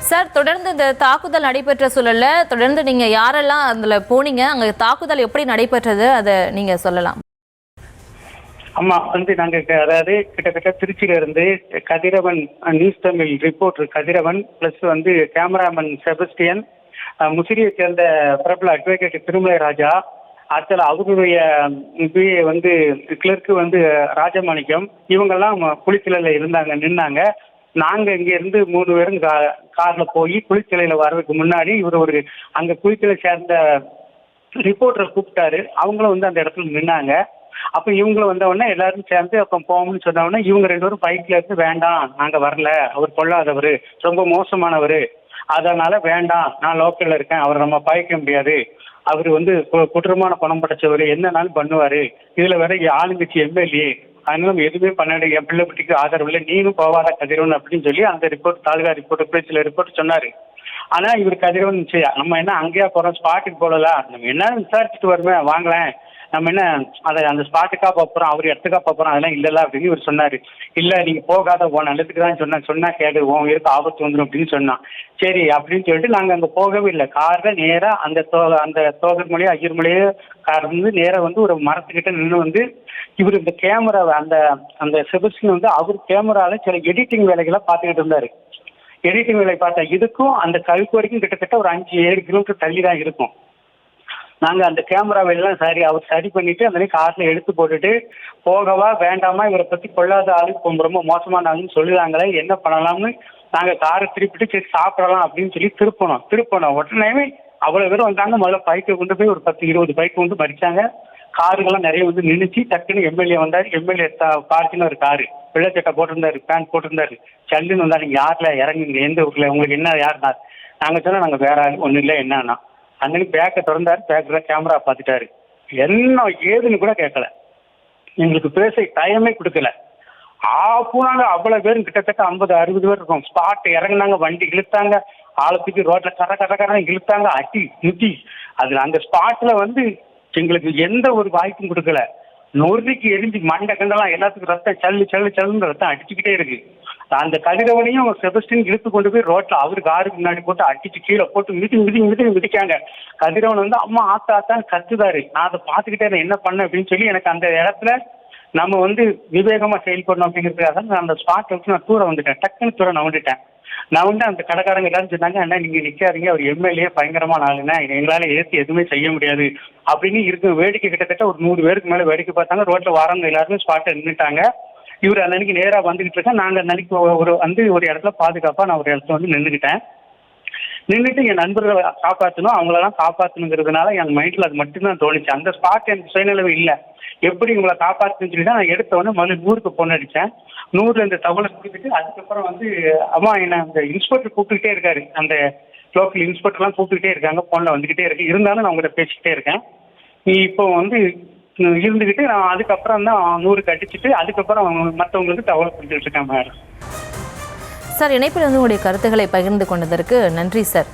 Sir, தொடர்ந்து இந்த தாக்குதல் நடைபெற்ற சூழல்ல தொடர்ந்து நீங்க யாரெல்லாம் அதுல போனீங்க, அங்க தாக்குதல் எப்படி நடைபெற்றது, அதை நீங்க சொல்லலாம். ஆமா, நாங்க அதாவது கிட்டத்தட்ட திருச்சியில இருந்து கதிரவன், நியூஸ் தமிழ் ரிப்போர்ட்டர் கதிரவன் பிளஸ் கேமராமேன் செபஸ்டியன், முசிறியை சேர்ந்த பிரபல அட்வொகேட் திருமலை ராஜா, அடுத்த அவருடைய கிளர்க்கு ராஜமாணிக்கம், இவங்கெல்லாம் குளித்தலையில நின்னாங்க. நாங்க இங்க இருந்து 3 பேரும் கார்ல போய் குளித்தலையில வர்றதுக்கு முன்னாடி இவர் அங்க குளித்தலை சேர்ந்த ரிப்போர்ட்டரை கூப்பிட்டாரு. அவங்களும் அந்த இடத்துல நின்னாங்க. அப்ப இவங்களும் வந்த உடனே எல்லாரும் சேர்ந்து அப்ப போகணும்னு சொன்ன உடனே இவங்க 2 பேரும் பைக்ல இருந்து வேண்டாம், நாங்க வரல, அவர் கொள்ளாதவர், ரொம்ப மோசமானவர், அதனால வேண்டாம், நான் லோக்கல்ல இருக்கேன், அவரை நம்ம பாய்க்க முடியாது, அவர் குற்றமான பணம் படைச்சவர், என்னன்னாலும் பண்ணுவாரு, இதுல வேற ஆளுங்கட்சி எம்எல்ஏ, அதனால நம்ம எதுவுமே பண்ணாடு, என் பிள்ளை குட்டிக்கு ஆதரவு இல்லை, நீனும் போவாத கதிரவன் அப்படின்னு சொல்லி அந்த ரிப்போர்ட் தாலுகா ரிப்போர்ட் பேச்சில் ரிப்போர்ட் சொன்னாரு. ஆனா இவர் கதிரவன் நம்ம என்ன அங்கேயா போறோம், ஸ்பாட்டுக்கு போடலாம், நம்ம என்ன விசாரிச்சுட்டு வருமே வாங்கலேன், நம்ம என்ன அதை அந்த ஸ்பாட்டுக்கா போறோம், அவர் இடத்துக்கா போறோம், அதெல்லாம் இல்லல அப்படின்னு இவர் சொன்னாரு. இல்ல நீங்க போகாத, உன் நல்லதுக்கு தான் சொன்னா கேடு, உன் இருக்கு ஆபத்து வந்துடும் அப்படின்னு சொன்னான். சரி அப்படின்னு சொல்லிட்டு நாங்க அங்க போகவே இல்லை. கார்ல நேரா அந்த தோகர் மொழியோ ஐயர் மொழியோ கார் நேரா ஒரு மரத்துக்கிட்ட நின்று இவர் இந்த கேமரா அந்த செபஸ்டியன் அவர் கேமரால சில எடிட்டிங் வேலைகளை பார்த்துக்கிட்டு இருந்தாரு. எடிட்டிங் வேலை பார்த்தா இதுக்கும் அந்த கழுக்கு வரைக்கும் கிட்டத்தட்ட ஒரு 5-7 கிலோமீட்டர் தள்ளி தான் இருக்கும். நாங்க அந்த கேமராவெல்லாம் அவர் சரி பண்ணிட்டு அந்த கார்ல எடுத்து போட்டுட்டு, போகவா வேண்டாமா, இவரை பத்தி கொள்ளாத ஆளு, ரொம்ப மோசமான ஆளுன்னு சொல்லுறாங்களே, என்ன பண்ணலாம்னு நாங்க காரை திருப்பிட்டு சரி சாப்பிடலாம் அப்படின்னு சொல்லி திருப்பணும். உடனே அவ்வளவு பேரும் வந்தாங்க. முதல்ல பைக்கை கொண்டு போய் ஒரு 10-20 பைக்கு மறிச்சாங்க. காருங்கெல்லாம் நிறைய நின்றுச்சு. டக்குன்னு எம்எல்ஏ வந்தாரு. எம்எல்ஏ பார்ட்டின்னு ஒரு காரு, வெள்ளச்சட்டை போட்டிருந்தாரு, பேண்ட் போட்டிருந்தாரு. சல்லுன்னு வந்தா, நீங்க யாருல இறங்குங்க, எந்த ஊர்ல, உங்களுக்கு என்ன யாருனா, நாங்க சொன்னா நாங்க வேற ஆளு ஒன்றும் இல்லை என்னன்னா, அன்னைக்கு பேக்கை திறந்தாரு. பேக்கில் கேமரா பார்த்துட்டாரு. என்ன ஏதுன்னு கூட கேட்கல, எங்களுக்கு பேச டைமே கொடுக்கல. போனாங்க அவ்வளவு பேரும், கிட்டத்தட்ட 50-60 பேர் இருக்கும். ஸ்பாட் இறங்குனாங்க, வண்டி இழுத்தாங்க, ஆளை தூக்கி ரோட்ல கர இழுத்தாங்க, அடி முட்டி. அதுல அந்த ஸ்பாட்ல எங்களுக்கு எந்த ஒரு வாய்ப்பும் கொடுக்கல. நொறுக்கு எரிஞ்சு மண்டை கண்டெல்லாம் எல்லாத்துக்கும் ரத்தம் சல்லுன்னு ரத்தம் அடிச்சுக்கிட்டே இருக்கு. அந்த கதிரவனையும் செபஸ்டியன் இழுத்து கொண்டு போய் ரோட்ல அவரு காருக்கு முன்னாடி போட்டு அடிச்சு கீழே போட்டு மிதிக்காங்க. கதிரவன் அம்மா ஆத்தாத்தான் கத்துதாரு. நான் அதை பார்த்துக்கிட்டே என்ன பண்ண அப்படின்னு சொல்லி எனக்கு அந்த இடத்துல நம்ம விவேகமா செயல்படணும் அப்படிங்கிறதுக்காக நான் அந்த ஸ்பாட் வச்சு நான் தூர வந்துட்டேன். டக்குன்னு தூர நான் வந்துட்டேன். நான் அந்த கடைக்காரங்க எல்லாரும் சொன்னாங்க, அண்ணா நீங்க நிக்காதீங்க, அவர் எம்எல்ஏ பயங்கரமான ஆளுன்னா, எங்களால ஏற்றி எதுவுமே செய்ய முடியாது அப்படின்னு இருக்கு. வேடிக்கை கிட்டத்தட்ட ஒரு 100 பேருக்கு மேல வேடிக்கை பார்த்தாங்க. ரோட்ல வரவங்க எல்லாருமே ஸ்பாட்டை நின்றுட்டாங்க. இவர் அன்னைக்கு நேரா வந்துகிட்டு இருக்கேன். நாங்க அன்னைக்கு ஒரு இடத்துல பாதுகாப்பா நான் ஒரு இடத்துல நின்றுக்கிட்டேன். நின்றுட்டு என் நண்பர்களை காப்பாற்றணும், அவங்களெல்லாம் காப்பாற்றணுங்கிறதுனால என் மைண்ட்ல அது மட்டும்தான் தோணுச்சு. அந்த ஸ்பாட் எனக்கு சுயநிலவு இல்லை. எப்படி உங்களை காப்பாற்றுன்னு சொல்லி தான் நான் எடுத்த உடனே முதல்ல 100க்கு பொண்ணு அடித்தேன். 100ல இந்த தகவலை கொடுத்துட்டு அதுக்கப்புறம் அம்மா என்ன அந்த இன்ஸ்பெக்டர் கூப்பிட்டுக்கிட்டே இருக்காரு. அந்த லோக்கல் இன்ஸ்பெக்டர்லாம் கூப்பிட்டுக்கிட்டே இருக்காங்க, பொண்ணில் வந்துக்கிட்டே இருக்கு. இருந்தாலும் நான் உங்கள்கிட்ட பேசிக்கிட்டே இருக்கேன். நீ இப்போ இருந்துக்கிட்டு நான் அதுக்கப்புறம் தான் 100க்கு அடிச்சுட்டு அதுக்கப்புறம் மற்றவங்களுக்கு தகவல் கொடுத்துட்டு இருக்கேன் மேடம். சார், இணைப்பில் உங்களுடைய கருத்துக்களை பகிர்ந்து கொண்டதற்கு நன்றி சார்.